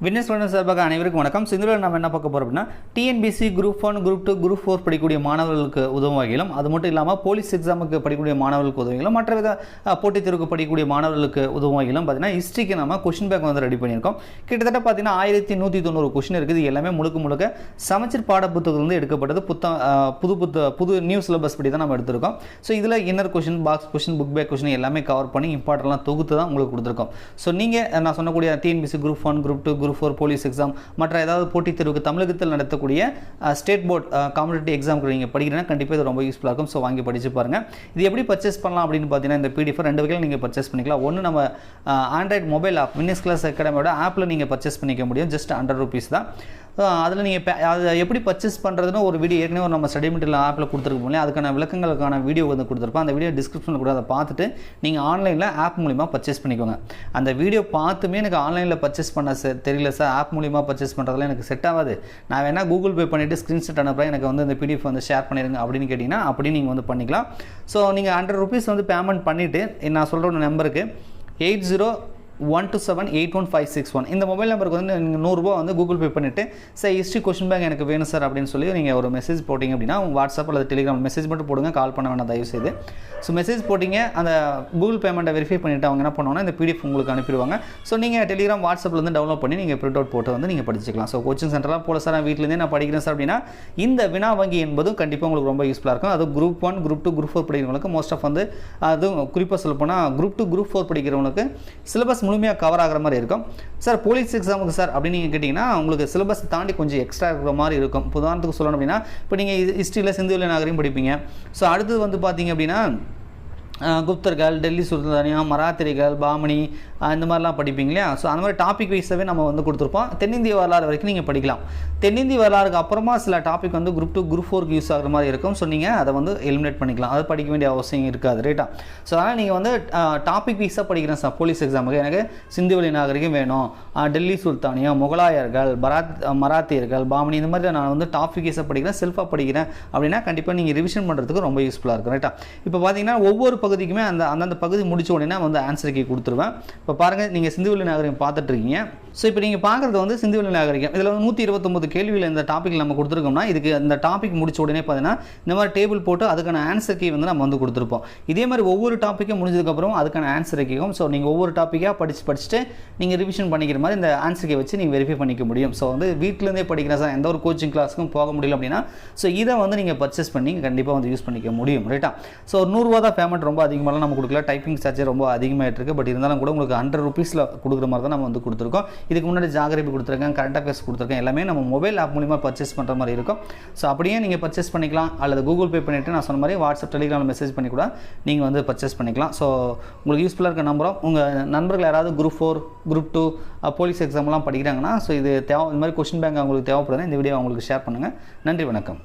Winxclass சார்பாக அனைவருக்கும் வணக்கம். இதில் நம்ம என்ன பார்க்க போறோம் அப்படினா TNPSC Group 1, Group 2, Group 4 படிக்கக்கூடிய மாணவர்களுக்கு உதவும் வகையிலும் அது மட்டும் இல்லாமல் போலீஸ் எக்ஸாமுக்கு படிக்கக்கூடிய மாணவர்களுக்கு உதவும் வகையிலும் மற்ற வித போட்டித் தேர்வுக்கு படிக்கக்கூடிய மாணவர்களுக்கு உதவும் வகையிலும் பார்த்தீங்கன்னா ஹிஸ்ட்ரிக்கு நம்ம क्वेश्चन பேங்க் வந்து ரெடி பண்ணியிருக்கோம். கிட்டத்தட்ட பார்த்தீங்கன்னா 1190 क्वेश्चन இருக்குது. இது எல்லாமே முழுக்க சமச்சீர் பாட புத்தகத்திலிருந்து எடுக்கப்பட்டது. புது நியூ சிலபஸ் படி தான் நம்ம எடுத்திருக்கோம். ஸோ இதில் inner question, box question, book back question எல்லாமே கவர் பண்ணி இம்பார்ட்டன்ட்லாம் தொகுத்து தான் உங்களுக்கு கொடுத்துருக்கோம். ஸோ நீங்கள் நான் சொன்னக்கூடிய TNPSC Group 1, Group 2, Group 4 police exam மற்ற ஏதாவது போட்டித் தேர்வுக்கு தமிழகத்தில் நடத்தக்கூடிய ஸ்டேட் போர்ட் காம்படிட்டிவ் எக்ஸாமுக்கு நீங்கள் படிக்கிறீங்கன்னா கண்டிப்பாக இது ரொம்ப யூஸ்ஃபுல்லாக இருக்கும். ஸோ வாங்கி படித்து பாருங்கள். இது எப்படி பர்ச்சேஸ் பண்ணலாம் அப்படின்னு பார்த்தீங்கன்னா இந்த PDF ரெண்டு வகையில் நீங்கள் பர்ச்சேஸ் பண்ணிக்கலாம். ஒன்று நம்ம ஆண்ட்ராய்டு மொபைல் ஆப் Winxclass அகாடமியோட ஆப்பில் நீங்கள் பர்ச்சேஸ் பண்ணிக்க முடியும். ஜஸ்ட் ₹100 தான். அதில் நீங்கள் அதை எப்படி பர்ச்சேஸ் பண்ணுறதுன்னு ஒரு வீடியோ ஏற்கனவே நம்ம ஸ்டடி மெட்டீரியல் ஆப்பில் கொடுத்துருக்கோம் இல்லையா, அதுக்கான விளக்கங்களுக்கான வீடியோ வந்து கொடுத்துருப்போம். அந்த வீடியோ டிஸ்கிரிப்ஷனில் கூட அதை பார்த்துட்டு நீங்கள் ஆன்லைனில் ஆப் மூலிமா பர்ச்சேஸ் பண்ணிக்கோங்க. அந்த வீடியோ பார்த்துமே எனக்கு ஆன்லைனில் பர்ச்சேஸ் பண்ண தெரியல சார், ஆப் மூலிமா பர்ச்சேஸ் பண்ணுறதுல எனக்கு செட் ஆகாது, நான் வேணால் கூகுள் பே பண்ணிவிட்டு ஸ்க்ரீன்ஷாட் அனுப்புகிறேன், எனக்கு வந்து இந்த PDF வந்து ஷேர் பண்ணிடுங்க அப்படின்னு கேட்டிங்கன்னா அப்படி நீங்கள் வந்து பண்ணிக்கலாம். ஸோ நீங்கள் ₹100 வந்து பேமெண்ட் பண்ணிவிட்டு நான் சொல்கிற நம்பருக்கு 8012781561 இந்த மொபைல் நம்பருக்கு வந்து நீங்கள் ₹100 வந்து கூகுள் பே பண்ணிவிட்டு சார் ஹிஸ்ட்ரி क्वेश्चन பேங்க் எனக்கு வேணும் சார் அப்படின்னு சொல்லி நீங்கள் ஒரு மெசேஜ் போட்டிங்க அப்படின்னா உங்கள் வாட்ஸ்அப் அல்லது டெலிகிராம் மெசேஜ் மட்டும் போடுங்க, கால் பண்ண வேணாம் தயவு செய்து. ஸோ மெசேஜ் போட்டிங்க, அந்த கூகுள் பேமெண்ட்டை வெரிஃபை பண்ணிவிட்டு அவங்க என்ன பண்ணுவாங்கன்னா இந்த PDF உங்களுக்கு அனுப்பிடுவாங்க. ஸோ நீங்கள் டெலிகிராம் வாட்ஸ்அப்லேருந்து டவுன்லோட் பண்ணி நீங்கள் பிரிண்ட் அவுட் போட்டு வந்து நீங்கள் படிச்சிக்கலாம். ஸோ கோச்சிங் சென்டர்லாம் போல சார் நான் வீட்டிலேருந்தே நான் படிக்கிறேன் சார் அப்படின்னா இந்த வினா வங்கி என்பதும் கண்டிப்பாக உங்களுக்கு ரொம்ப யூஸ்ஃபுல்லாக இருக்கும். அது Group 1, Group 2, Group 4 படிக்கிறவங்களுக்கு மோஸ்ட் ஆஃப் வந்து அதுவும் குறிப்பாக சொல்லப்போனால் Group 2, Group 4 படிக்கிறவங்களுக்கு சிலபஸ் முழுமையாக கவர் ஆகிற மாதிரி இருக்கும். சார் போலீஸ் எக்ஸாமுக்கு சார் அப்படின்னு நீங்கள் கேட்டிங்கன்னா உங்களுக்கு சிலபஸ் தாண்டி கொஞ்சம் எக்ஸ்ட்ரா இருக்கிற மாதிரி இருக்கும். உதாரணத்துக்கு சொல்லணும் அப்படின்னா இப்போ நீங்கள் ஹிஸ்ட்ரியில் சிந்துவெளி நாகரிகம் படிப்பீங்க. ஸோ அடுத்தது வந்து பார்த்தீங்க அப்படின்னா குப்தர்கள், டெல்லி சுல்தானியம், மராத்திரிகள், பாமணி இந்த மாதிரிலாம் படிப்பீங்க இல்லையா. ஸோ அந்த மாதிரி டாபிக் வைஸாகவே நம்ம வந்து கொடுத்துருப்போம். தென்னிந்திய வரலாறு வரைக்கும் நீங்கள் படிக்கலாம். தென்னிந்திய வரலாறுக்கு அப்புறமா சில டாபிக் வந்து Group 2, Group 4க்கு யூஸ் ஆகிற மாதிரி இருக்கும். ஸோ நீங்கள் அதை வந்து எலிமினேட் பண்ணிக்கலாம், அதை படிக்க வேண்டிய அவசியம் இருக்காது, ரைட்டா. ஸோ அதனால் நீங்கள் வந்து டாபிக் வைஸாக படிக்கிறேன் சார் போலீஸ் எக்ஸாமுக்கு, எனக்கு சிந்துவெளி நாகரிகம் வேணும், டெல்லி சுல்தானியம், முகலாயர்கள், மராத்தியர்கள், பாமணி இந்த மாதிரி நான் வந்து டாபிக் வைஸாக படிக்கிறேன், செல்ஃபாக படிக்கிறேன் அப்படின்னா கண்டிப்பாக நீங்கள் ரிவிஷன் பண்ணுறதுக்கு ரொம்ப யூஸ்ஃபுல்லாக இருக்கும், ரைட்டா. இப்போ பார்த்தீங்கன்னா ஒவ்வொரு பகுதிக்குமே அந்தந்த பகுதி முடிச்ச உடனே வந்து ஆன்சர் கீ கொடுத்துருவேன். இப்போ பாருங்கள் நீங்கள் சிந்துவெளி நாகரிகம் பார்த்துட்டு இருக்கீங்க. ஸோ இப்போ நீங்கள் பார்க்குறது வந்து சிந்துவெளி நாகரிகம். இதில் வந்து 129 கேள்விகள் இந்த டாப்பிக்கில் நம்ம கொடுத்துருக்கோம்னா இதுக்கு இந்த டாபிக் முடிச்ச உடனே பார்த்தீங்கன்னா இந்த மாதிரி டேபிள் போட்டு அதுக்கான ஆன்சர் கீ வந்து நம்ம வந்து கொடுத்துருப்போம். இதே மாதிரி ஒவ்வொரு டாப்பிக்கும் முடிஞ்சதுக்கப்புறம் அதுக்கான ஆன்சர் கீக்கும் ஸோ நீங்கள் ஒவ்வொரு டாப்பிக்காக படிச்சுட்டு நீங்கள் ரிவிஷன் பண்ணிக்கிற மாதிரி இந்த ஆன்சர் கீ வச்சு நீங்கள் வெரிஃபை பண்ணிக்க முடியும். ஸோ வந்து வீட்டிலேருந்தே படிக்கிற சார் எந்த ஒரு கோச்சிங் கிளாஸுக்கும் போக முடியல அப்படின்னா ஸோ இதை வந்து நீங்கள் பர்ச்சேஸ் பண்ணி கண்டிப்பாக வந்து யூஸ் பண்ணிக்க முடியும், ரைட்டா. ஸோ ₹100 தான் பேமெண்ட், ரொம்ப அதிகமாக நம்ம கொடுக்கல. டைப்பிங் சார்ஜ் ரொம்ப அதிகமாகிட்டு இருக்குது. பட் இருந்தாலும் கூட உங்களுக்கு ₹100 கொடுக்குற மாதிரி தான் நம்ம வந்து கொடுத்துருக்கோம். இதுக்கு முன்னாடி ஜாகிரபி கொடுத்துருக்கேன், கரண்ட் அஃபேர்ஸ் கொடுத்துருக்கேன், எல்லாமே நம்ம மொபைல் ஆப் மூலிமா பர்ச்சேஸ் பண்ணுற மாதிரி இருக்கும். ஸோ அப்படியே நீங்கள் பர்ச்சேஸ் பண்ணிக்கலாம், அல்லது கூகுள் பே பண்ணிவிட்டு நான் சொன்ன மாதிரி வாட்ஸ்அப் டெலிகிராமில் மெசேஜ் பண்ணி கூட நீங்கள் வந்து பர்ச்சேஸ் பண்ணிக்கலாம். ஸோ உங்களுக்கு யூஸ்ஃபுல்லாக இருக்க நம்பரும் உங்கள் நண்பர்கள் யாராவது Group 4, Group 2 போலீஸ் எக்ஸாம்லாம் படிக்கிறாங்கன்னா ஸோ இது இந்த மாதிரி क्वेश्चन பேங்க் அவங்களுக்கு தேவைப்படுதுன்னா இந்த வீடியோ அவங்களுக்கு ஷேர் பண்ணுங்கள். நன்றி, வணக்கம்.